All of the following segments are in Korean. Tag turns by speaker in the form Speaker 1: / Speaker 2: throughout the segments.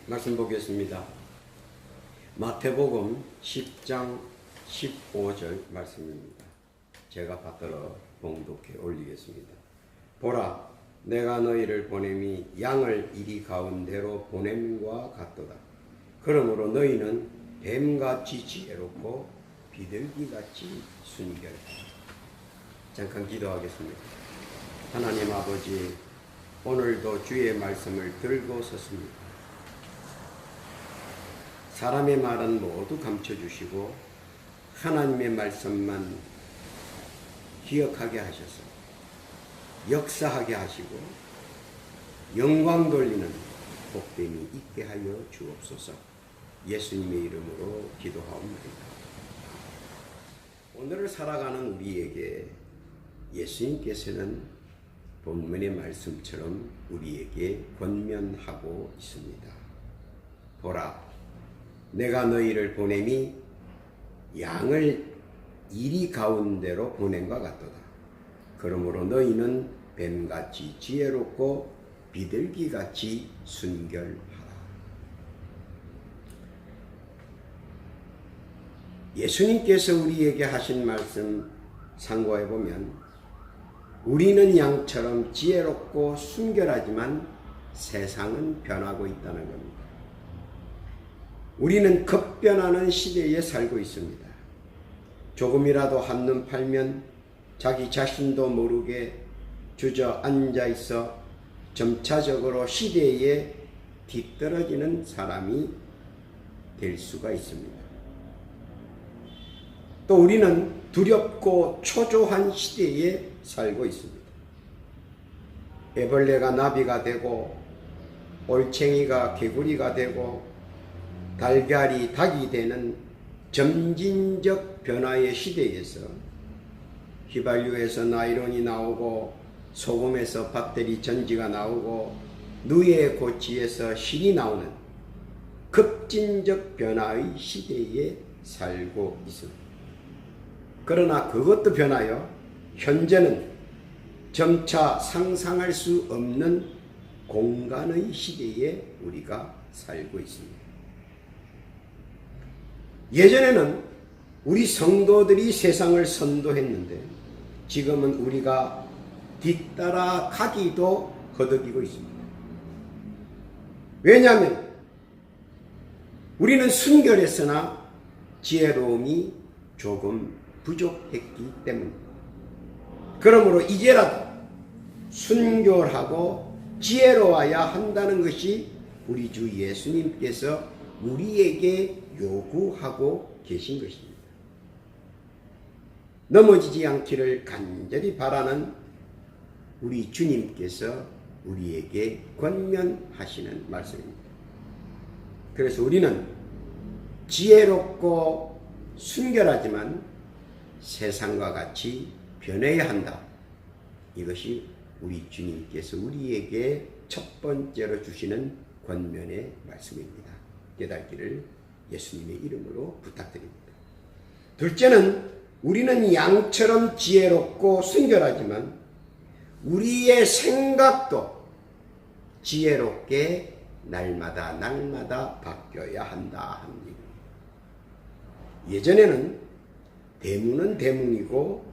Speaker 1: 말씀 보겠습니다. 마태복음 10장 15절 말씀입니다. 제가 받들어 봉독해 올리겠습니다. 보라, 내가 너희를 보냄이 양을 이리 가운데로 보냄과 같도다. 그러므로 너희는 뱀같이 지혜롭고 비둘기같이 순결하라. 잠깐 기도하겠습니다. 하나님 아버지, 오늘도 주의 말씀을 들고 섰습니다. 사람의 말은 모두 감춰주시고 하나님의 말씀만 기억하게 하셔서 역사하게 하시고 영광 돌리는 복됨이 있게 하여 주옵소서. 예수님의 이름으로 기도하옵나이다. 오늘을 살아가는 우리에게 예수님께서는 본문의 말씀처럼 우리에게 권면하고 있습니다. 보라, 내가 너희를 보냄이 양을 이리 가운데로 보냄과 같도다. 그러므로 너희는 뱀같이 지혜롭고 비둘기같이 순결하라. 예수님께서 우리에게 하신 말씀 상고해 보면 우리는 양처럼 지혜롭고 순결하지만 세상은 변하고 있다는 겁니다. 우리는 급변하는 시대에 살고 있습니다. 조금이라도 한눈 팔면 자기 자신도 모르게 주저앉아 있어 점차적으로 시대에 뒤떨어지는 사람이 될 수가 있습니다. 또 우리는 두렵고 초조한 시대에 살고 있습니다. 애벌레가 나비가 되고 올챙이가 개구리가 되고 달걀이 닭이 되는 점진적 변화의 시대에서 휘발유에서 나일론이 나오고 소금에서 배터리 전지가 나오고 누에 고치에서 실이 나오는 급진적 변화의 시대에 살고 있습니다. 그러나 그것도 변하여 현재는 점차 상상할 수 없는 공간의 시대에 우리가 살고 있습니다. 예전에는 우리 성도들이 세상을 선도했는데 지금은 우리가 뒤따라 가기도 거듭이고 있습니다. 왜냐하면 우리는 순결했으나 지혜로움이 조금 부족했기 때문입니다. 그러므로 이제라도 순결하고 지혜로워야 한다는 것이 우리 주 예수님께서 우리에게 요구하고 계신 것입니다. 넘어지지 않기를 간절히 바라는 우리 주님께서 우리에게 권면하시는 말씀입니다. 그래서 우리는 지혜롭고 순결하지만 세상과 같이 변해야 한다. 이것이 우리 주님께서 우리에게 첫 번째로 주시는 권면의 말씀입니다. 깨닫기를 예수님의 이름으로 부탁드립니다. 둘째는 우리는 양처럼 지혜롭고 순결하지만 우리의 생각도 지혜롭게 날마다 바뀌어야 한다 합니다. 예전에는 대문은 대문이고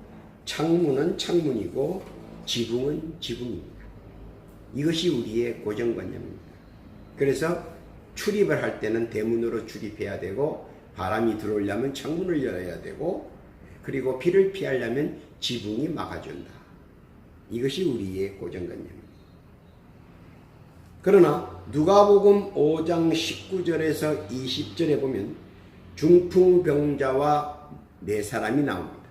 Speaker 1: 창문은 창문이고 지붕은 지붕입니다. 이것이 우리의 고정관념입니다. 그래서 출입을 할 때는 대문으로 출입해야 되고 바람이 들어오려면 창문을 열어야 되고 그리고 비를 피하려면 지붕이 막아준다. 이것이 우리의 고정관념입니다. 그러나 누가복음 5장 19절에서 20절에 보면 중풍병자와 네 사람이 나옵니다.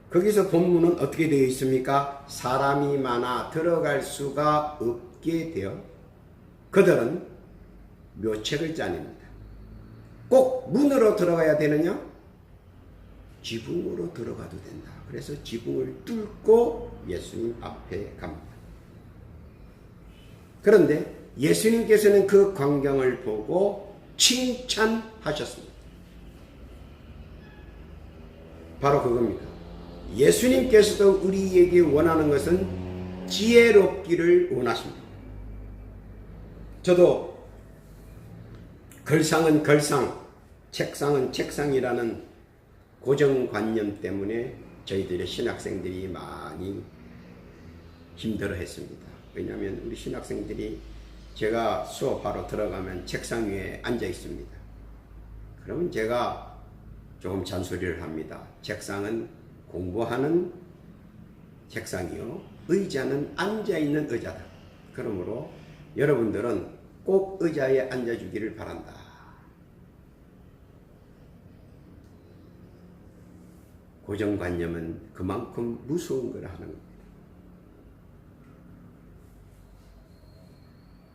Speaker 1: 거기서 본문은 어떻게 되어 있습니까? 사람이 많아 들어갈 수가 없게 되어 그들은 묘책을 짜냅니다. 꼭 문으로 들어가야 되느냐? 지붕으로 들어가도 된다. 그래서 지붕을 뚫고 예수님 앞에 갑니다. 그런데 예수님께서는 그 광경을 보고 칭찬하셨습니다. 바로 그겁니다. 예수님께서도 우리에게 원하는 것은 지혜롭기를 원하십니다. 저도 걸상은 걸상, 책상은 책상이라는 고정관념 때문에 저희들의 신학생들이 많이 힘들어 했습니다. 왜냐하면 우리 신학생들이 제가 수업하러 들어가면 책상 위에 앉아 있습니다. 그러면 제가 조금 잔소리를 합니다. 책상은 공부하는 책상이요, 의자는 앉아있는 의자다. 그러므로 여러분들은 꼭 의자에 앉아주기를 바란다. 고정관념은 그만큼 무서운 걸 하는 겁니다.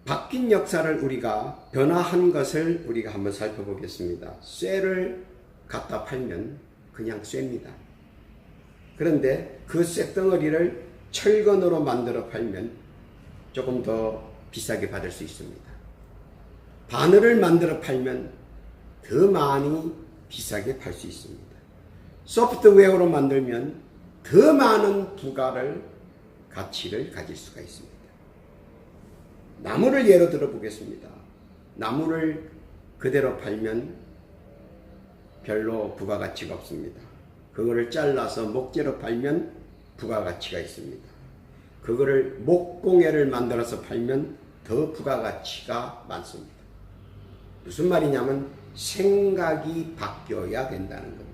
Speaker 1: 바뀐 역사를 우리가 변화한 것을 우리가 한번 살펴보겠습니다. 쇠를 갖다 팔면 그냥 쇠입니다. 그런데 그 쇠덩어리를 철근으로 만들어 팔면 조금 더 비싸게 받을 수 있습니다. 바늘을 만들어 팔면 더 많이 비싸게 팔 수 있습니다. 소프트웨어로 만들면 더 많은 부가를, 가치를 가질 수가 있습니다. 나무를 예로 들어 보겠습니다. 나무를 그대로 팔면 별로 부가가치가 없습니다. 그거를 잘라서 목재로 팔면 부가가치가 있습니다. 그거를 목공예를 만들어서 팔면 더 부가가치가 많습니다. 무슨 말이냐면 생각이 바뀌어야 된다는 겁니다.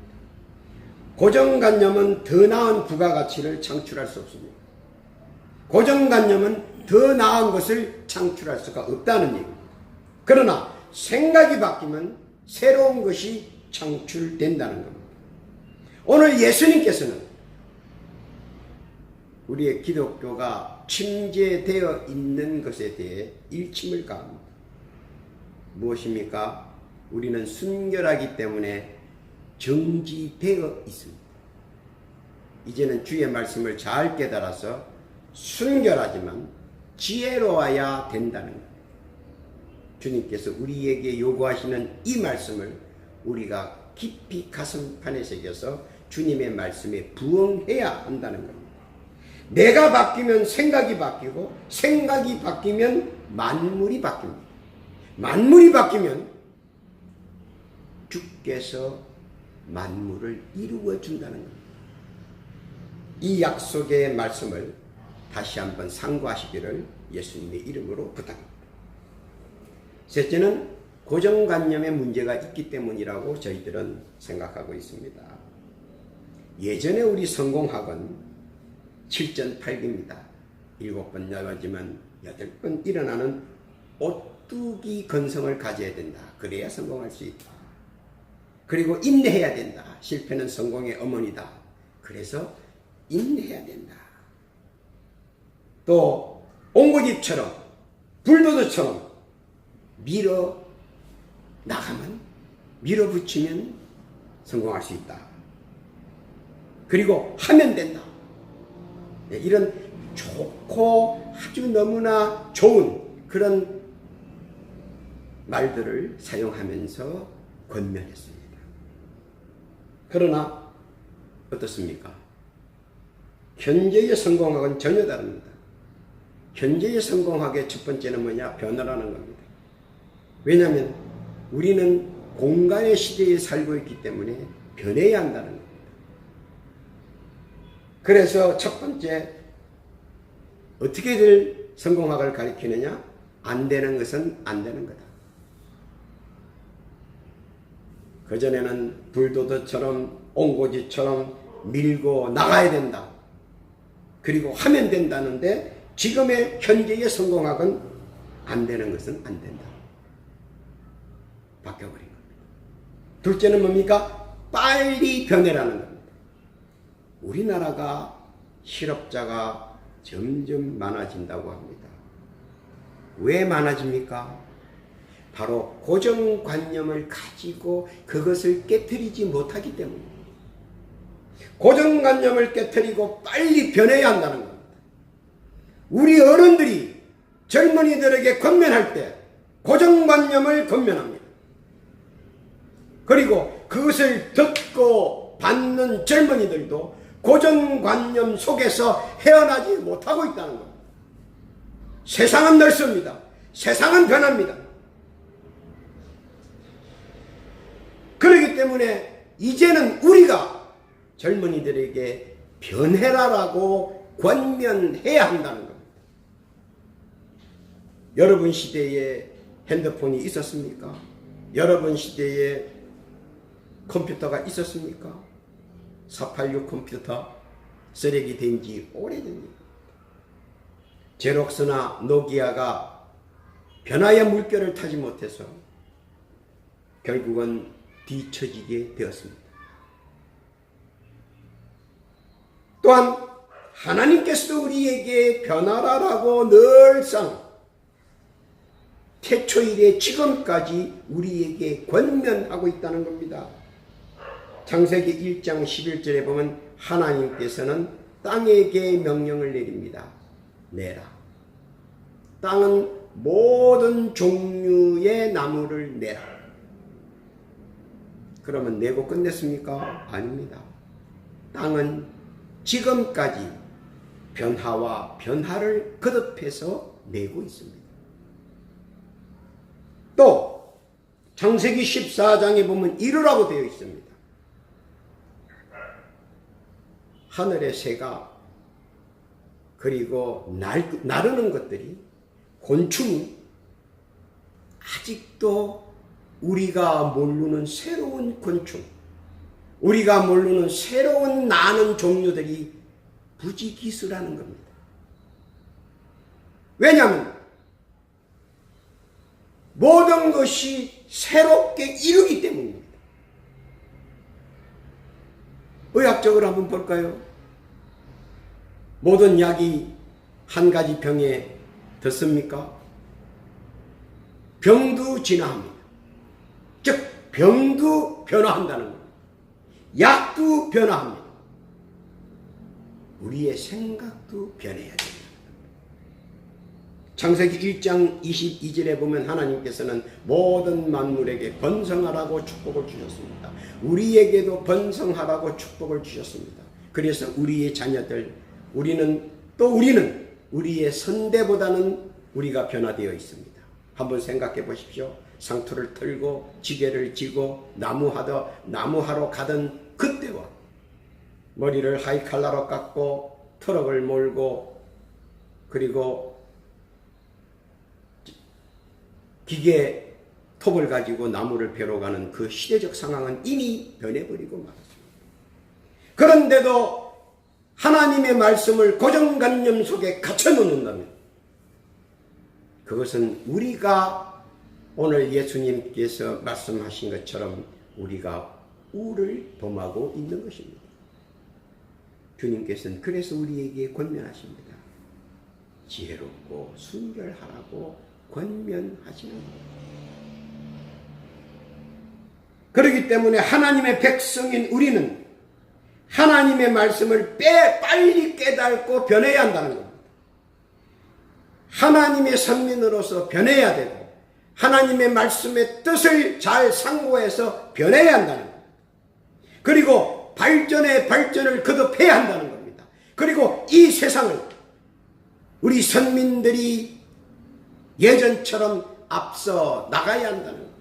Speaker 1: 고정관념은 더 나은 부가가치를 창출할 수 없습니다. 고정관념은 더 나은 것을 창출할 수가 없다는 얘기입니다. 그러나 생각이 바뀌면 새로운 것이 창출된다는 겁니다. 오늘 예수님께서는 우리의 기독교가 침제되어 있는 것에 대해 일침을 가합니다. 무엇입니까? 우리는 순결하기 때문에 정지되어 있습니다. 이제는 주의 말씀을 잘 깨달아서 순결하지만 지혜로워야 된다는 것. 주님께서 우리에게 요구하시는 이 말씀을 우리가 깊이 가슴판에 새겨서 주님의 말씀에 부응해야 한다는 겁니다. 내가 바뀌면 생각이 바뀌고, 생각이 바뀌면 만물이 바뀝니다. 만물이 바뀌면 주께서 만물을 이루어 준다는 겁니다. 이 약속의 말씀을 다시 한번 상고하시기를 예수님의 이름으로 부탁합니다. 셋째는 고정관념의 문제가 있기 때문이라고 저희들은 생각하고 있습니다. 예전에 우리 성공학은 7전 8기입니다. 7번 넘어지면 8번 일어나는 오뚜기 건성을 가져야 된다. 그래야 성공할 수 있다. 그리고 인내해야 된다. 실패는 성공의 어머니다. 그래서 인내해야 된다. 또 옹고집처럼 불도저처럼 밀어 나가면, 밀어붙이면 성공할 수 있다. 그리고 하면 된다. 이런 좋고 아주 너무나 좋은 그런 말들을 사용하면서 권면했습니다. 그러나 어떻습니까? 현재의 성공학은 전혀 다릅니다. 현재의 성공학의 첫 번째는 뭐냐? 변화라는 겁니다. 왜냐하면 우리는 공간의 시대에 살고 있기 때문에 변해야 한다는 겁니다. 그래서 첫 번째, 어떻게들 성공학을 가리키느냐? 안 되는 것은 안 되는 거다. 그전에는 불도저처럼 옹고지처럼 밀고 나가야 된다. 그리고 하면 된다는데, 지금의 현재의 성공학은 안 되는 것은 안 된다. 바뀌어버린 겁니다. 둘째는 뭡니까? 빨리 변해라는 겁니다. 우리나라가 실업자가 점점 많아진다고 합니다. 왜 많아집니까? 바로 고정관념을 가지고 그것을 깨트리지 못하기 때문입니다. 고정관념을 깨트리고 빨리 변해야 한다는 겁니다. 우리 어른들이 젊은이들에게 권면할 때 고정관념을 권면합니다. 그리고 그것을 듣고 받는 젊은이들도 고정관념 속에서 헤어나지 못하고 있다는 겁니다. 세상은 넓습니다. 세상은 변합니다. 그렇기 때문에 이제는 우리가 젊은이들에게 변해라라고 권면해야 한다는 겁니다. 여러분 시대에 핸드폰이 있었습니까? 여러분 시대에 컴퓨터가 있었습니까? 486 컴퓨터 쓰레기 된 지 오래됩니다. 제록스나 노기아가 변화의 물결을 타지 못해서 결국은 뒤처지게 되었습니다. 또한 하나님께서도 우리에게 변화라라고 늘상 태초일에 지금까지 우리에게 권면하고 있다는 겁니다. 창세기 1장 11절에 보면 하나님께서는 땅에게 명령을 내립니다. 내라. 땅은 모든 종류의 나무를 내라. 그러면 내고 끝냈습니까? 아닙니다. 땅은 지금까지 변화와 변화를 거듭해서 내고 있습니다. 또 창세기 14장에 보면 이르라고 되어 있습니다. 하늘의 새가 그리고 나르는 것들이 곤충이 아직도 우리가 모르는 새로운 곤충, 우리가 모르는 새로운 나는 종류들이 부지기수라는 겁니다. 왜냐하면 모든 것이 새롭게 이루기 때문입니다. 의학적으로 한번 볼까요? 모든 약이 한 가지 병에 듣습니까? 병도 진화합니다. 즉 병도 변화한다는 겁니다. 약도 변화합니다. 우리의 생각도 변해야 됩니다. 창세기 1장 22절에 보면 하나님께서는 모든 만물에게 번성하라고 축복을 주셨습니다. 우리에게도 번성하라고 축복을 주셨습니다. 그래서 우리의 자녀들, 우리는 우리의 선대보다는 우리가 변화되어 있습니다. 한번 생각해 보십시오. 상투를 틀고 지게를 지고 나무하러 가던 그때와 머리를 하이칼라로 깎고 트럭을 몰고 그리고 기계 톱을 가지고 나무를 베러 가는 그 시대적 상황은 이미 변해버리고 말았습니다. 그런데도 하나님의 말씀을 고정관념 속에 갇혀놓는다면 그것은 우리가 오늘 예수님께서 말씀하신 것처럼 우리가 우를 범하고 있는 것입니다. 주님께서는 그래서 우리에게 권면하십니다. 지혜롭고 순결하라고 권면하시는 겁니다. 그렇기 때문에 하나님의 백성인 우리는 하나님의 말씀을 빨리 깨닫고 변해야 한다는 겁니다. 하나님의 선민으로서 변해야 되고 하나님의 말씀의 뜻을 잘 상고해서 변해야 한다는 겁니다. 그리고 발전을 거듭해야 한다는 겁니다. 그리고 이 세상을 우리 선민들이 예전처럼 앞서 나가야 한다는 겁니다.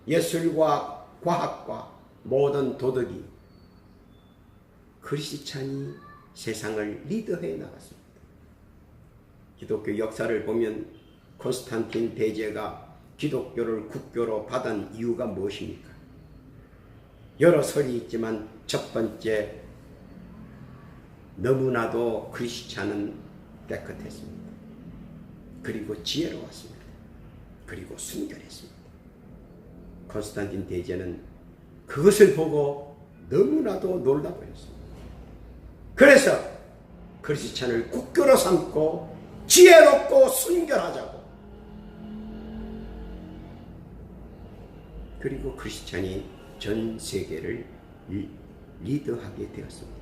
Speaker 1: 예술과 과학과 모든 도덕이 크리스찬이 세상을 리더해 나갔습니다. 기독교 역사를 보면 콘스탄틴 대제가 기독교를 국교로 받은 이유가 무엇입니까? 여러 설이 있지만 첫 번째, 너무나도 크리스찬은 깨끗했습니다. 그리고 지혜로웠습니다. 그리고 순결했습니다. 콘스탄틴 대제는 그것을 보고 너무나도 놀라버렸습니다. 그래서 크리스찬을 국교로 삼고 지혜롭고 순결하자고, 그리고 크리스찬이 전 세계를 리더하게 되었습니다.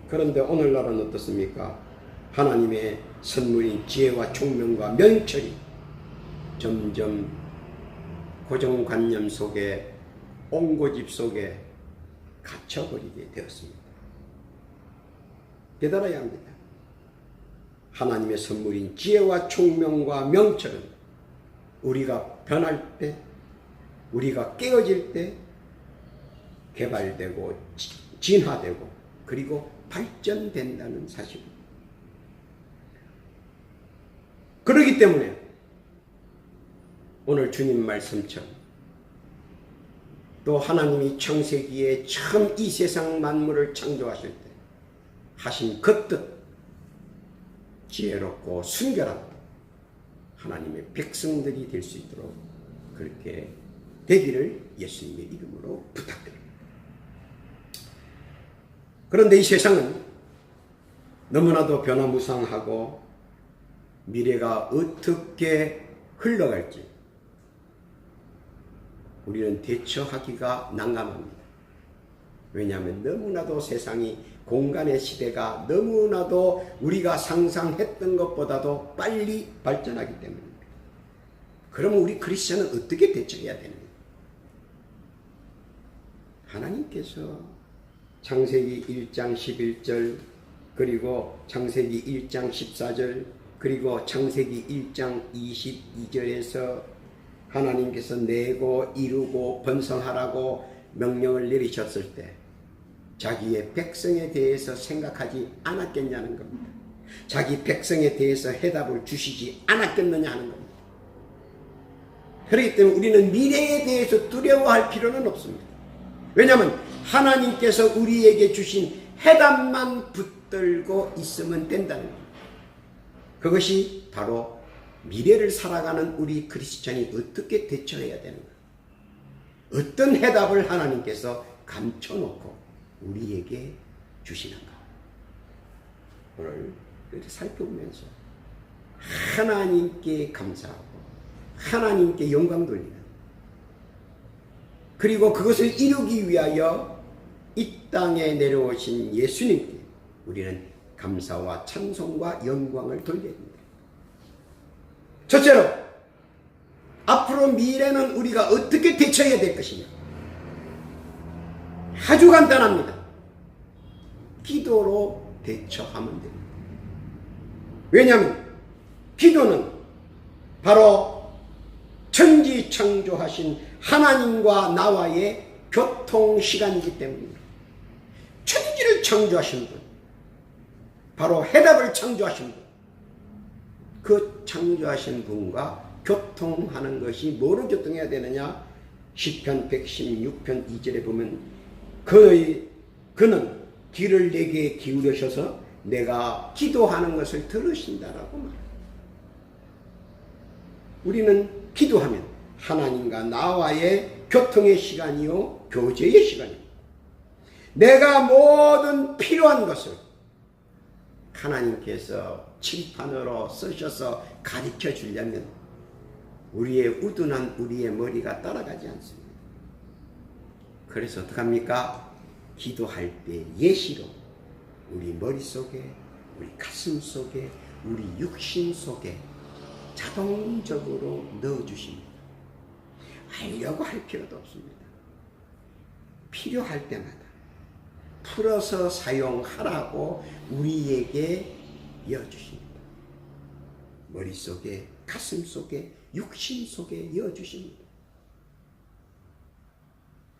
Speaker 1: 그런데 오늘날은 어떻습니까? 하나님의 선물인 지혜와 총명과 명철이 점점 고정관념 속에, 옹고집 속에 갇혀버리게 되었습니다. 깨달아야 합니다. 하나님의 선물인 지혜와 총명과 명철은 우리가 변할 때, 우리가 깨어질 때 개발되고 진화되고 그리고 발전된다는 사실입니다. 그렇기 때문에 오늘 주님 말씀처럼 또 하나님이 창세기에 처음 이 세상 만물을 창조하실 때 하신 그 뜻, 지혜롭고 순결한 하나님의 백성들이 될 수 있도록 그렇게 되기를 예수님의 이름으로 부탁드립니다. 그런데 이 세상은 너무나도 변화무쌍하고 미래가 어떻게 흘러갈지 우리는 대처하기가 난감합니다. 왜냐하면 너무나도 세상이 공간의 시대가 너무나도 우리가 상상했던 것보다도 빨리 발전하기 때문입니다. 그러면 우리 크리스천은 어떻게 대처해야 됩니까? 하나님께서 창세기 1장 11절 그리고 창세기 1장 14절 그리고 창세기 1장 22절에서 하나님께서 내고 이루고 번성하라고 명령을 내리셨을 때 자기의 백성에 대해서 생각하지 않았겠냐는 겁니다. 자기 백성에 대해서 해답을 주시지 않았겠느냐 하는 겁니다. 그렇기 때문에 우리는 미래에 대해서 두려워할 필요는 없습니다. 왜냐하면 하나님께서 우리에게 주신 해답만 붙들고 있으면 된다는 겁니다. 그것이 바로 미래를 살아가는 우리 크리스천이 어떻게 대처해야 되는가, 어떤 해답을 하나님께서 감춰놓고 우리에게 주시는가, 오늘 이렇게 살펴보면서 하나님께 감사하고 하나님께 영광 돌리는, 그리고 그것을 이루기 위하여 이 땅에 내려오신 예수님께 우리는 감사와 찬송과 영광을 돌려야 됩니다. 첫째로 앞으로 미래는 우리가 어떻게 대처해야 될 것이냐, 아주 간단합니다. 기도로 대처하면 됩니다. 왜냐하면 기도는 바로 천지 창조하신 하나님과 나와의 교통시간이기 때문입니다. 천지를 창조하신 분, 바로 해답을 창조하신 분, 그 창조하신 분과 교통하는 것이 뭐로 교통해야 되느냐? 시편 116편 2절에 보면 그는 귀를 내게 기울여셔서 내가 기도하는 것을 들으신다라고 말합니다. 우리는 기도하면 하나님과 나와의 교통의 시간이요 교제의 시간입니다. 내가 모든 필요한 것을 하나님께서 칠판으로 쓰셔서 가르쳐 주려면 우리의 우둔한 우리의 머리가 따라가지 않습니다. 그래서 어떡합니까? 기도할 때 예시로 우리 머릿속에, 우리 가슴 속에, 우리 육신 속에 자동적으로 넣어주십니다. 하려고 할 필요도 없습니다. 필요할 때마다 풀어서 사용하라고 우리에게 이어주십니다. 머릿속에, 가슴 속에, 육신 속에 이어주십니다.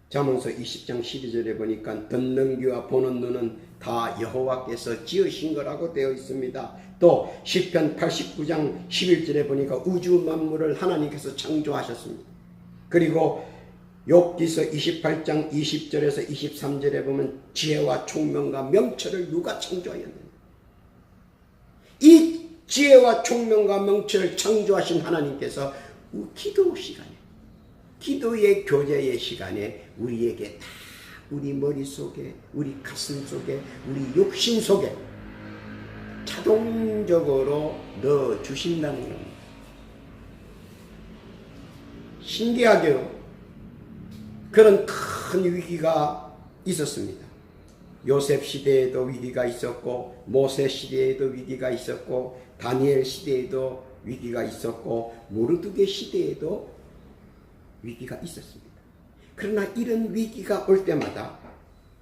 Speaker 1: 잠언서 20장 12절에 보니까 듣는 귀와 보는 눈은 다 여호와께서 지으신 거라고 되어 있습니다. 또 시편 89장 11절에 보니까 우주 만물을 하나님께서 창조하셨습니다. 그리고 욥기서 28장 20절에서 23절에 보면 지혜와 총명과 명철을 누가 창조하였느냐. 이 지혜와 총명과 명철을 창조하신 하나님께서 기도 시간에, 기도의 교제의 시간에 우리에게 다 우리 머릿속에, 우리 가슴 속에, 우리 육신 속에 자동적으로 넣어주신다는 겁니다. 신기하게요, 그런 큰 위기가 있었습니다. 요셉 시대에도 위기가 있었고, 모세 시대에도 위기가 있었고, 다니엘 시대에도 위기가 있었고, 모르드게 시대에도 위기가 있었습니다. 그러나 이런 위기가 올 때마다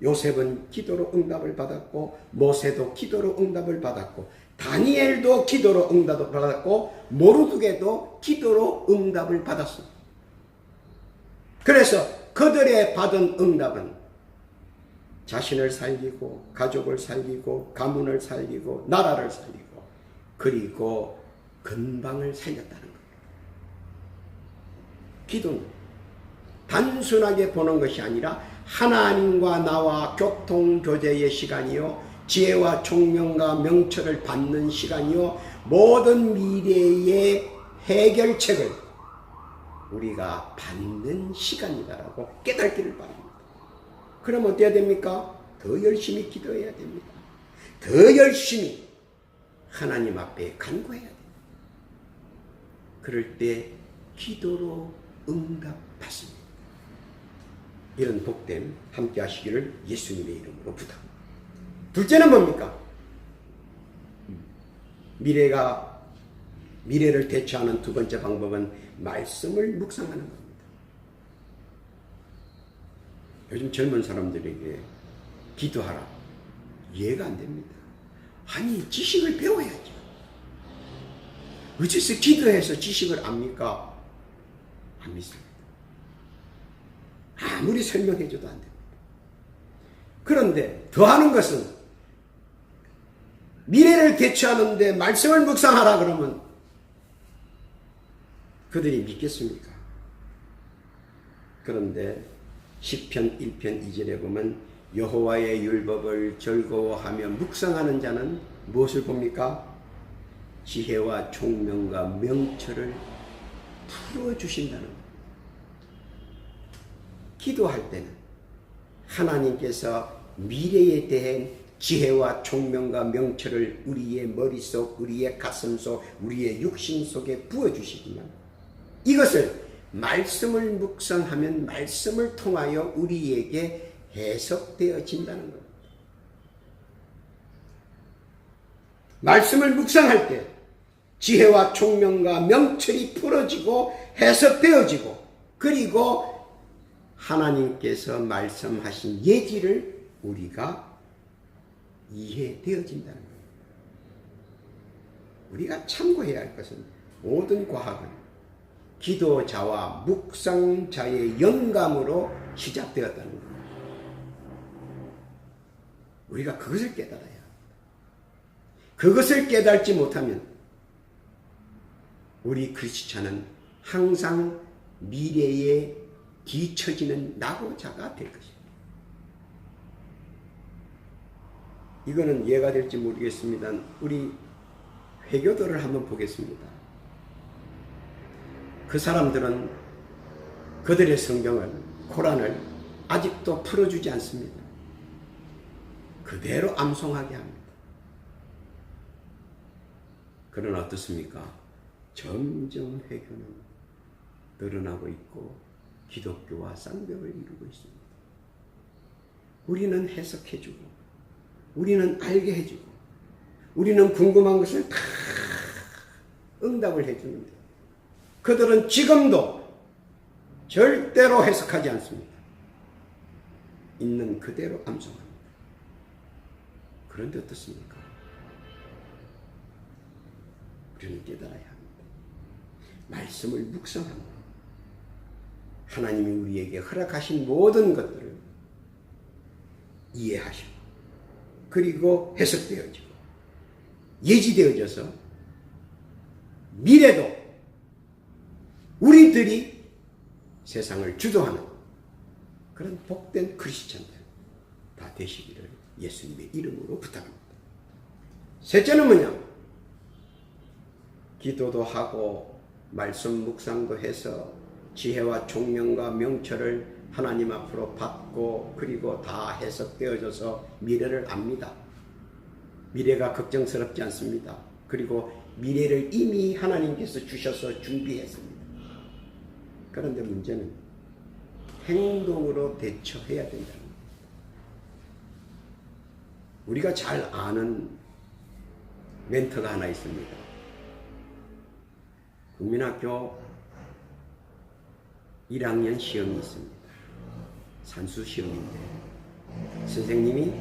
Speaker 1: 요셉은 기도로 응답을 받았고, 모세도 기도로 응답을 받았고, 다니엘도 기도로 응답을 받았고 모르드게도 기도로 응답을 받았습니다. 그래서 그들의 받은 응답은 자신을 살리고 가족을 살리고 가문을 살리고 나라를 살리고 그리고 근방을 살렸다는 겁니다. 기도는 단순하게 보는 것이 아니라 하나님과 나와 교통교제의 시간이요, 지혜와 총명과 명철을 받는 시간이요, 모든 미래의 해결책을 우리가 받는 시간이다라고 깨닫기를 바랍니다. 그럼 어때야 됩니까? 더 열심히 기도해야 됩니다. 더 열심히 하나님 앞에 간구해야 됩니다. 그럴 때 기도로 응답받습니다. 이런 복됨 함께 하시기를 예수님의 이름으로 부탁합니다. 둘째는 뭡니까? 미래를 대처하는 두 번째 방법은 말씀을 묵상하는 겁니다. 요즘 젊은 사람들에게 기도하라. 이해가 안 됩니다. 아니, 지식을 배워야죠. 어째서 기도해서 지식을 압니까? 안 믿습니다. 아무리 설명해줘도 안 됩니다. 그런데 더 하는 것은 미래를 대처하는데 말씀을 묵상하라 그러면 그들이 믿겠습니까? 그런데 시편 1편 2절에 보면 여호와의 율법을 즐거워하며 묵상하는 자는 무엇을 봅니까? 지혜와 총명과 명철을 풀어주신다는 것. 기도할 때는 하나님께서 미래에 대한 지혜와 총명과 명철을 우리의 머릿속, 우리의 가슴속, 우리의 육신 속에 부어주시지만 이것을 말씀을 묵상하면 말씀을 통하여 우리에게 해석되어진다는 겁니다. 말씀을 묵상할 때 지혜와 총명과 명철이 풀어지고 해석되어지고 그리고 하나님께서 말씀하신 예지를 우리가 이해되어진다는 겁니다. 우리가 참고해야 할 것은 모든 과학은 기도자와 묵상자의 영감으로 시작되었다는 겁니다. 우리가 그것을 깨달아야 합니다. 그것을 깨달지 못하면 우리 크리스찬은 항상 미래에 뒤처지는 낙오자가 될 것입니다. 이거는 이해가 될지 모르겠습니다. 우리 회교도를 한번 보겠습니다. 그 사람들은 그들의 성경을, 코란을 아직도 풀어주지 않습니다. 그대로 암송하게 합니다. 그러나 어떻습니까? 점점 회교는 늘어나고 있고 기독교와 쌍벽을 이루고 있습니다. 우리는 해석해주고 우리는 알게 해주고 우리는 궁금한 것을 다 응답을 해주는데 그들은 지금도 절대로 해석하지 않습니다. 있는 그대로 암송합니다. 그런데 어떻습니까? 우리는 깨달아야 합니다. 말씀을 묵상합니다. 하나님이 우리에게 허락하신 모든 것들을 이해하시고 그리고 해석되어지고 예지되어져서 미래도 우리들이 세상을 주도하는 그런 복된 크리스찬들 다 되시기를 예수님의 이름으로 부탁합니다. 셋째는 뭐냐? 기도도 하고 말씀 묵상도 해서 지혜와 총명과 명철을 하나님 앞으로 받고 그리고 다 해석되어져서 미래를 압니다. 미래가 걱정스럽지 않습니다. 그리고 미래를 이미 하나님께서 주셔서 준비했습니다. 그런데 문제는 행동으로 대처해야 된다는 겁니다. 우리가 잘 아는 멘트가 하나 있습니다. 국민학교 1학년 시험이 있습니다. 산수 시험인데 선생님이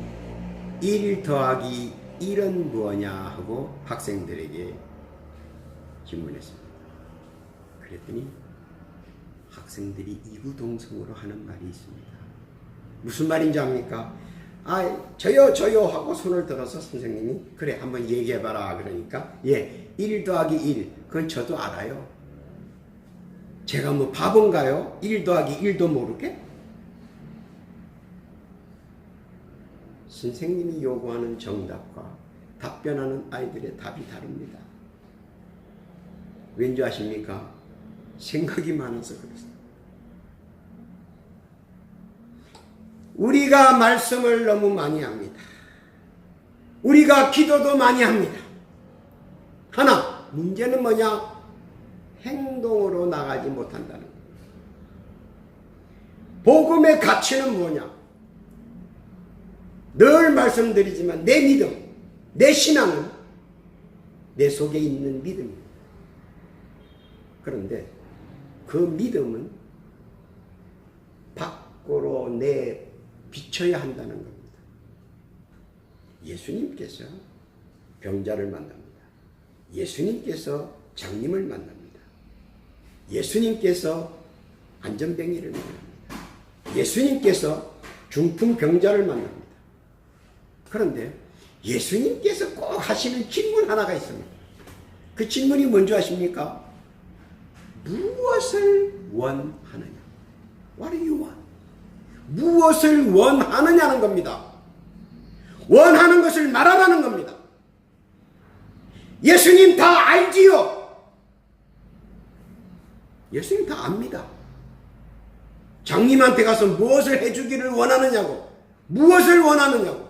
Speaker 1: 1 더하기 일은 무엇냐 하고 학생들에게 질문했습니다. 그랬더니 학생들이 이구동성으로 하는 말이 있습니다. 무슨 말인지 압니까? 저요 하고 손을 들어서 선생님이 그래 한번 얘기해봐라 그러니까 1 더하기 1 그건 저도 알아요. 제가 뭐 바본가요? 1 더하기 1도 모르게? 선생님이 요구하는 정답과 답변하는 아이들의 답이 다릅니다. 왠지 아십니까? 생각이 많아서 그렇습니다. 우리가 말씀을 너무 많이 합니다. 우리가 기도도 많이 합니다. 하나, 문제는 뭐냐? 행동으로 나가지 못한다는 거예요. 복음의 가치는 뭐냐? 늘 말씀드리지만 내 믿음, 내 신앙은 내 속에 있는 믿음입니다. 그런데 그 믿음은 밖으로 비춰야 한다는 겁니다. 예수님께서 병자를 만납니다. 예수님께서 장님을 만납니다. 예수님께서 안전뱅이를 만납니다. 예수님께서 중풍병자를 만납니다. 그런데 예수님께서 꼭 하시는 질문 하나가 있습니다. 그 질문이 뭔지 아십니까? 무엇을 원하느냐? What do you want? 무엇을 원하느냐는 겁니다. 원하는 것을 말하라는 겁니다. 예수님 다 알지요? 예수님 다 압니다. 장님한테 가서 무엇을 해주기를 원하느냐고, 무엇을 원하느냐고,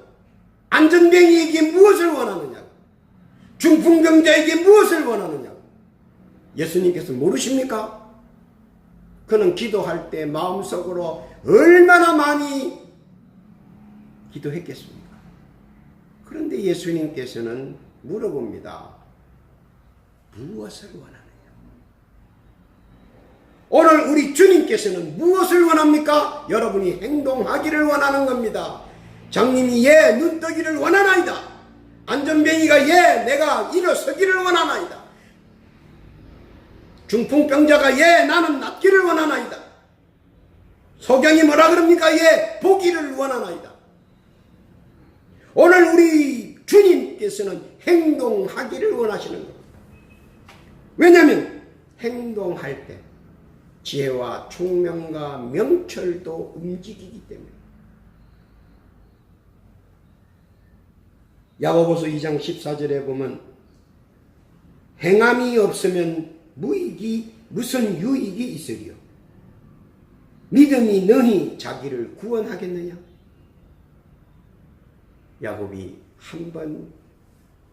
Speaker 1: 안전뱅이에게 무엇을 원하느냐고, 중풍병자에게 무엇을 원하느냐고. 예수님께서 모르십니까? 그는 기도할 때 마음속으로 얼마나 많이 기도했겠습니까? 그런데 예수님께서는 물어봅니다. 무엇을 원하느냐? 오늘 우리 주님께서는 무엇을 원합니까? 여러분이 행동하기를 원하는 겁니다. 장님이 눈뜨기를 원하나이다. 안전뱅이가 내가 일어서기를 원하나이다. 중풍병자가 나는 낫기를 원하나이다. 소경이 뭐라 그럽니까? 보기를 원하나이다. 오늘 우리 주님께서는 행동하기를 원하시는 겁니다. 왜냐하면 행동할 때 지혜와 총명과 명철도 움직이기 때문에. 야고보서 2장 14절에 보면 행함이 없으면 무슨 유익이 있으리요? 믿음이 너희 자기를 구원하겠느냐? 야곱이 한 번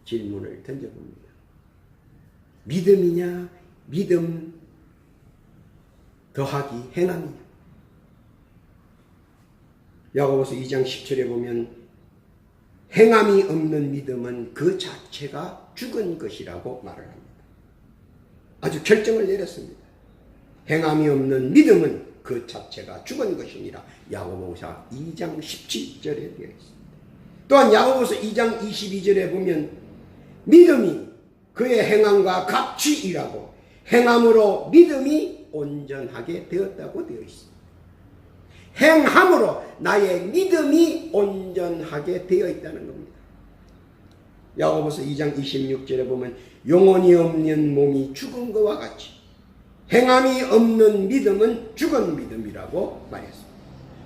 Speaker 1: 질문을 던져봅니다. 믿음이냐? 믿음 더하기 행함이냐? 야고보서 2장 10절에 보면 행함이 없는 믿음은 그 자체가 죽은 것이라고 말을 합니다. 아주 결정을 내렸습니다. 행함이 없는 믿음은 그 자체가 죽은 것이니라. 야고보서 2장 17절에 되어 있습니다. 또한 야고보서 2장 22절에 보면 믿음이 그의 행함과 같이 일하고 행함으로 믿음이 온전하게 되었다고 되어 있습니다. 행함으로 나의 믿음이 온전하게 되어 있다는 겁니다. 야고보서 2장 26절에 보면 영혼이 없는 몸이 죽은 것과 같이 행함이 없는 믿음은 죽은 믿음이라고 말했습니다.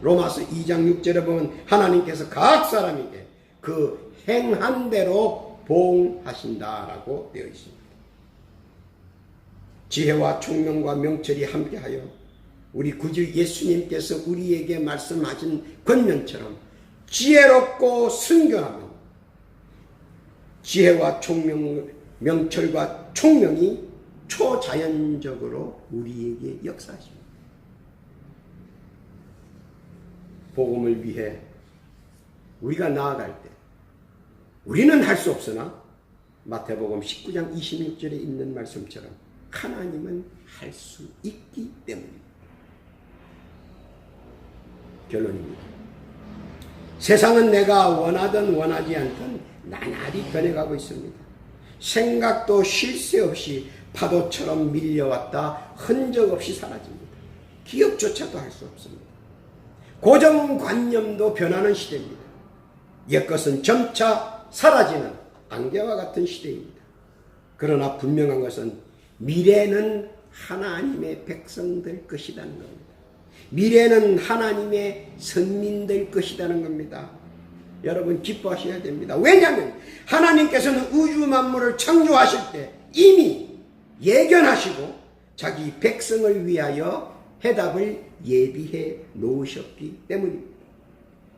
Speaker 1: 로마서 2장 6절에 보면 하나님께서 각 사람에게 그 행한 대로 보응하신다라고 되어 있습니다. 지혜와 총명과 명철이 함께하여 우리 구주 예수님께서 우리에게 말씀하신 권면처럼 지혜롭고 순결하며 지혜와 총명, 명철과 총명이 초자연적으로 우리에게 역사하십니다. 복음을 위해 우리가 나아갈 때 우리는 할 수 없으나 마태복음 19장 26절에 있는 말씀처럼 하나님은 할 수 있기 때문입니다. 결론입니다. 세상은 내가 원하든 원하지 않든 나날이 변해가고 있습니다. 생각도 쉴 새 없이 파도처럼 밀려왔다 흔적 없이 사라집니다. 기억조차도 할 수 없습니다. 고정관념도 변하는 시대입니다. 옛것은 점차 사라지는 안개와 같은 시대입니다. 그러나 분명한 것은 미래는 하나님의 백성될 것이라는 겁니다. 미래는 하나님의 선민될 것이라는 겁니다. 여러분 기뻐하셔야 됩니다. 왜냐하면 하나님께서는 우주 만물을 창조하실 때 이미 예견하시고 자기 백성을 위하여 해답을 예비해 놓으셨기 때문입니다.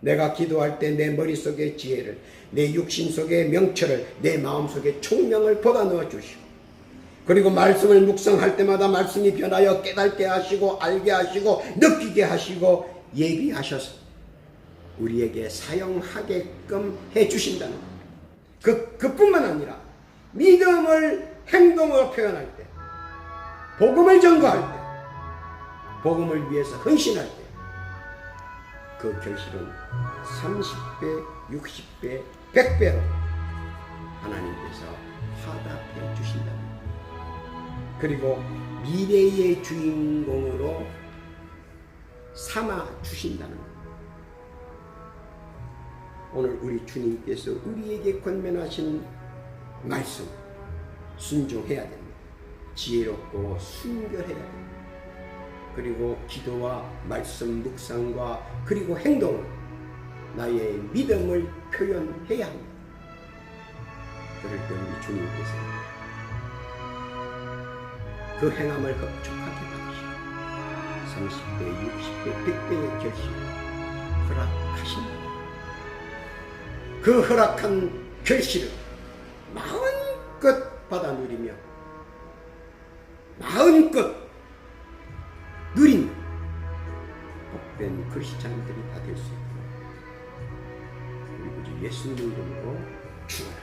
Speaker 1: 내가 기도할 때 내 머릿속에 지혜를, 내 육신 속에 명철을, 내 마음속에 총명을 쏟아넣어 주시고, 그리고 말씀을 묵상할 때마다 말씀이 변하여 깨닫게 하시고 알게 하시고 느끼게 하시고 예비하셔서 우리에게 사용하게끔 해주신다는 겁니다. 그뿐만 아니라 믿음을 행동으로 표현할 때, 복음을 전거할 때, 복음을 위해서 헌신할 때 그 결실은 30배, 60배, 100배로 하나님께서 화답해 주신다는 겁니다. 그리고 미래의 주인공으로 삼아 주신다는 겁니다. 오늘 우리 주님께서 우리에게 권면하신 말씀 순종해야 됩니다. 지혜롭고 순결해야 됩니다. 그리고 기도와 말씀 묵상과 그리고 행동을 나의 믿음을 표현해야 합니다. 그럴 때 우리 주님께서 그 행함을 흡족하게 받으시고 30배, 60배, 100배의 결실을 허락하십니다. 그 허락한 결실을 마음껏 받아 누리며 마음껏 누린 복된 그리스도인들이 다 될 수 있도록 우리 구주 예수님 이름으로 축원합니다.